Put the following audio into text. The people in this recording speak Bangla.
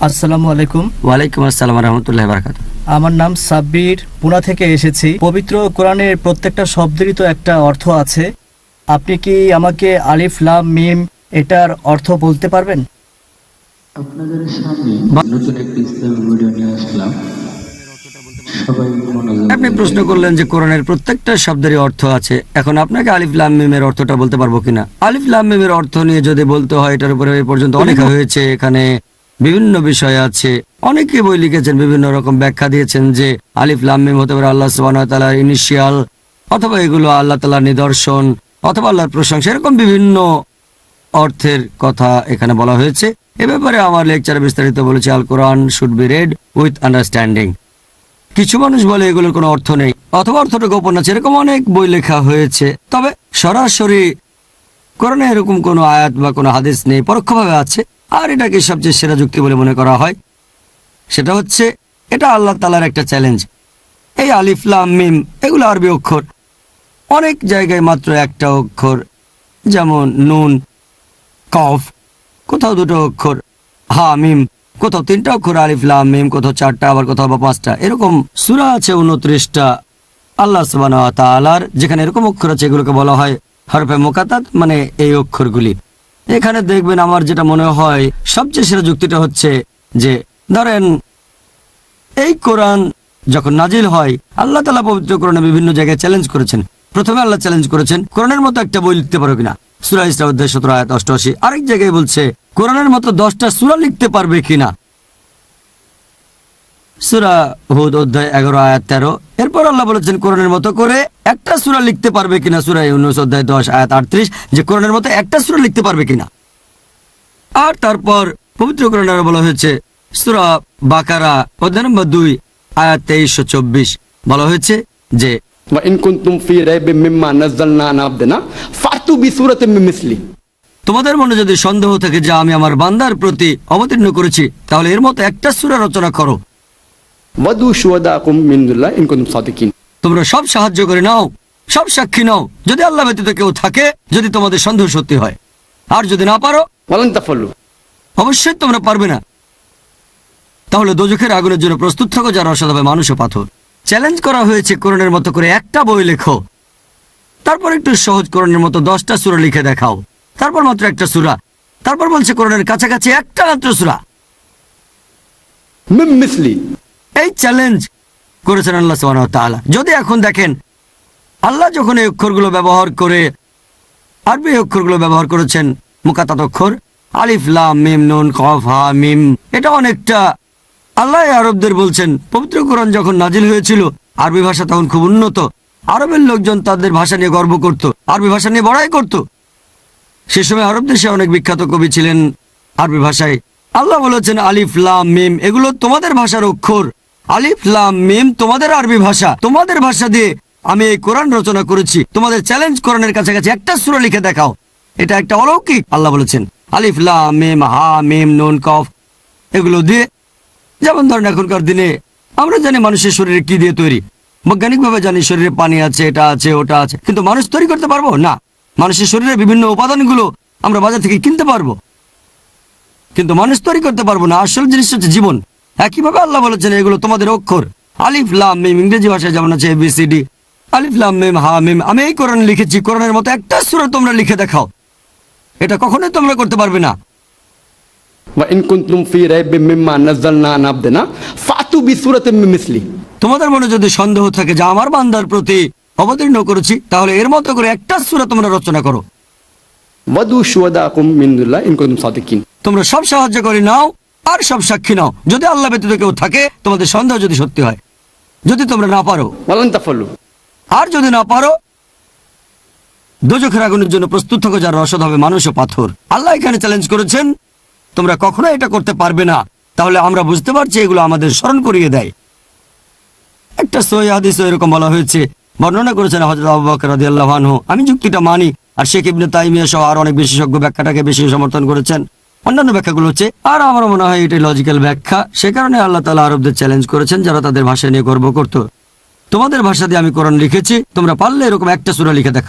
আসসালামু আলাইকুম। ওয়ালাইকুম আসসালাম রহমতুল্লাহ বারাকাতুহু। আমার নাম সাব্বির, পুনা থেকে এসেছি। পবিত্র কোরআনের প্রত্যেকটা শব্দেরই তো একটা অর্থ আছে। আপনি কি আমাকে আলিফ লাম মিম এটার অর্থ বলতে পারবেন? আপনাদের সামনে নতুন একটি ইসলামিক ভিডিও নিয়ে আসলাম। সবাই মনোযোগ আপনি প্রশ্ন করলেন যে কোরআনের প্রত্যেকটা শব্দেরই অর্থ আছে, এখন আপনাকে আলিফ লাম মিমের অর্থটা বলতে পারবো কিনা। আলিফ লাম মিমের অর্থ নিয়ে যদি বলতে হয়, এটার উপরে এই পর্যন্ত অনেক হয়েছে। এখানে বিভিন্ন বিষয় আছে, অনেকে বই লিখেছেন, বিভিন্ন রকম ব্যাখ্যা দিয়েছেন যে আলিফ লাম মিম হতে পারে আল্লাহ সুবহানাহু ওয়া তাআলার ইনিশিয়াল, অথবা এগুলো আল্লাহ তাআলার নিদর্শন, অথবা আল্লাহর প্রশংসা। এরকম বিভিন্ন অর্থের কথা এখানে বলা হয়েছে। এ ব্যাপারে আমার লেকচারে বিস্তারিত বলেছি, Al Quran should be read with understanding. কিছু মানুষ বলে এগুলোর কোনো অর্থ নেই, অথবা অর্থটা গোপন আছে, এরকম অনেক বই লেখা হয়েছে। তবে সরাসরি কোরআনে এরকম কোনো আয়াত বা কোনো হাদিস নেই, পরোক্ষভাবে আছে। আর এটাকে সবচেয়ে সেরা যুক্তি বলে মনে করা হয়। সেটা হচ্ছে এটা আল্লাহ তাআলার একটা চ্যালেঞ্জ। এই আলিফ লাম মিম এগুলো আরবি অক্ষর, অনেক জায়গায় মাত্র একটা অক্ষর, যেমন নুন কফ, কোথাও দুটো অক্ষর, হা মিম, কোথাও তিনটা অক্ষর আলিফ লাম মিম, কোথাও চারটা, আবার কোথাও বা পাঁচটা। এরকম সূরা আছে 29টা আল্লাহ সুবহানাহু ওয়া তাআলার, যেখানে এরকম অক্ষর আছে, এগুলোকে বলা হয় হরফে মুকাত্তাত, মানে এই অক্ষরগুলি। এখানে দেখবেন আমার যেটা মনে হয় সবচেয়ে সেরা যুক্তিটা হচ্ছে যে ধরেন এই কোরআন যখন নাজিল হয়, আল্লাহ তাআলা পবিত্র কোরআনে বিভিন্ন জায়গায় চ্যালেঞ্জ করেছেন। প্রথমে আল্লাহ চ্যালেঞ্জ করেছেন কোরআনের মতো একটা বই লিখতে পারো কিনা, সূরা ইসরা অধ্যায় 17 আয়াত 88। আরেক জায়গায় বলছে কোরআনের মতো 10টা সূরা লিখতে পারবে কিনা, সূরা হুদ অধ্যায় 11 আয়াত 13। এরপর আল্লাহ বলেছেন কোরআনের মতো করে একটা সূরা লিখতে পারবে কিনা, সূরা ইউনূস অধ্যায় 10 আয়াত 38, যে কোরআনের মতো একটা সূরা লিখতে পারবে কিনা। আর তারপর পবিত্র কোরআনে আরো বলা হয়েছে সূরা বাকারা অধ্যায় নম্বর 2 আয়াত 23-24, বলা হয়েছে যে ওয়া ইন কুনতুম ফি রাইবিম মিম্মা নাযালনা আলা আবদিনা ফাতু বিসূরাতিন মিন মিসলি। তোমাদের মনে যদি সন্দেহ থাকে যে আমি আমার বান্দার প্রতি অবতীর্ণ করেছি, তাহলে এর মতো একটা সূরা রচনা করো। ওয়াদু শুহাদাকুম মিন দুল্লাহ ইন কুনতুম সাদিকিন। তোমরা সব সাহায্য করে নাও, সব সাক্ষী নাও, যদি আল্লাহ ব্যতীত কেউ থাকে, যদি তোমাদের সন্দেহ সত্যি হয়। আর যদি না পারো, ওয়ালান তাফালু, অবশ্যই তোমরা পারবে না। তাহলে দোজখের আগুনের জন্য প্রস্তুত থাকো, যারা অসৎ হবে মানুষ ও পাথর। চ্যালেঞ্জ করা হয়েছে কোরআনের মতো করে একটা বই লেখো, তারপর একটু সহজ কোরআনের মতো 10টা সূরা লিখে দেখাও, তারপর মাত্র একটা সূরা, তারপর বলছে কোরআনের কাছাকাছি একটা মাত্র সূরা। মিন মিসলি। এই চ্যালেঞ্জ করেছেন আল্লাহ সুবহানাহু ওয়া তাআলা। যদি এখন দেখেন আল্লাহ যখন এই অক্ষরগুলো ব্যবহার করে, আরবি অক্ষরগুলো ব্যবহার করেছেন মুকাত্তাত অক্ষর, আলিফ লাম মিম নুন কফ হা মিম, এটা অনেকটা আল্লাহ আরবদের বলছেন। পবিত্র কোরআন যখন নাজিল হয়েছিল, আরবি ভাষা তখন খুব উন্নত, আরবের লোকজন তাদের ভাষা নিয়ে গর্ব করত, আরবি ভাষা নিয়ে বড়াই করত। সে সময় আরব দেশে অনেক বিখ্যাত কবি ছিলেন আরবি ভাষায়। আল্লাহ বলেছেন আলিফ লাম মিম এগুলো তোমাদের ভাষার অক্ষর, আলিফ লাম মিম তোমাদের আরবি ভাষা, তোমাদের ভাষা দিয়ে আমি এই কোরআন রচনা করেছি। তোমাদের চ্যালেঞ্জ কোরআনের কাছাকাছি একটা সূরা লিখে দেখাও। এটা একটা অলৌকিক। আল্লাহ বলেছেন আলিফ লাম মিম হা মিম নুন কফ এগুলো দিয়ে। যেমন ধরেন এখনকার দিনে আমরা জানি মানুষের শরীরে কি দিয়ে তৈরি, বৈজ্ঞানিকভাবে জানি শরীরে পানি আছে, এটা আছে, ওটা আছে, কিন্তু মানুষ তৈরি করতে পারবো না। মানুষের শরীরে বিভিন্ন উপাদানগুলো আমরা বাজার থেকে কিনতে পারবো, কিন্তু মানুষ তৈরি করতে পারবো না। আসল জিনিস হচ্ছে জীবন। একইভাবে আল্লাহ বলেছেন এগুলো তোমাদের অক্ষর, আলিফ লাম মিম। ইংরেজি ভাষায় যেমন আছে ABCD, আলিফ লাম মিম হা মিম। আমি এই কোরআন লিখেছি, কোরআনের মতো একটা সূরা তোমরা লিখে দেখাও। এটা কখনোই তোমরা করতে পারবে না। ওয়া ইন কুনতুম ফি রাইবিম মিম্মা নাযালনা আলা আবদিনা ফাতু বিসূরাতিন মিন মিসলি। তোমাদের মনে যদি সন্দেহ থাকে যে আমার বান্দার প্রতি অবতীর্ণ করেছি, তাহলে এর মতো করে একটা সূরা তোমরা রচনা করো। ওয়াদু শুহাদাকুম মিন দুল্লাহ ইন কুনতুম সাদিকিন। তোমরা সব সাহায্য করে নাও আর সব সাক্ষী নাও, যদি আল্লাহ ব্যতীত কেউ থাকে, তোমাদের সন্দেহ যদি সত্যি হয়। যদি তোমরা না পারো, ওয়ালান তাফালু, আর যদি না পারো, দোজখের আগুনের জন্য প্রস্তুত থাকো, যারা অসৎ হবে মানুষ ও পাথর। আল্লাহ এখানে চ্যালেঞ্জ করেছেন তোমরা কখনো এটা করতে পারবে না। তাহলে আমরা বুঝতে পারছি এগুলো আমাদের স্মরণ করিয়ে দেয়। একটা সহিহ হাদিসে এরকম বলা হয়েছে, বর্ণনা করেছেন হযরত আবু বকর রাদিয়াল্লাহু আনহু। আমি যুক্তিটা মানি, আর শেখ ইবনে তাইমিয়া সহ আর অনেক বিশেষজ্ঞ ব্যাখ্যাটাকে বেশি সমর্থন করেছেন। অন্যান্য ব্যাখ্যাগুলো হচ্ছে, আর আমার মনে হয় এটাই লজিক্যাল ব্যাখ্যা। সে কারণে আল্লাহ তাআলা আরবদের চ্যালেঞ্জ করেছেন, যারা তাদের ভাষা নিয়ে গর্ব করত। তোমাদের ভাষা দিয়ে আমি কোরআন লিখেছি, তোমরা পারলে এরকম একটা সূরা লিখে দেখাও।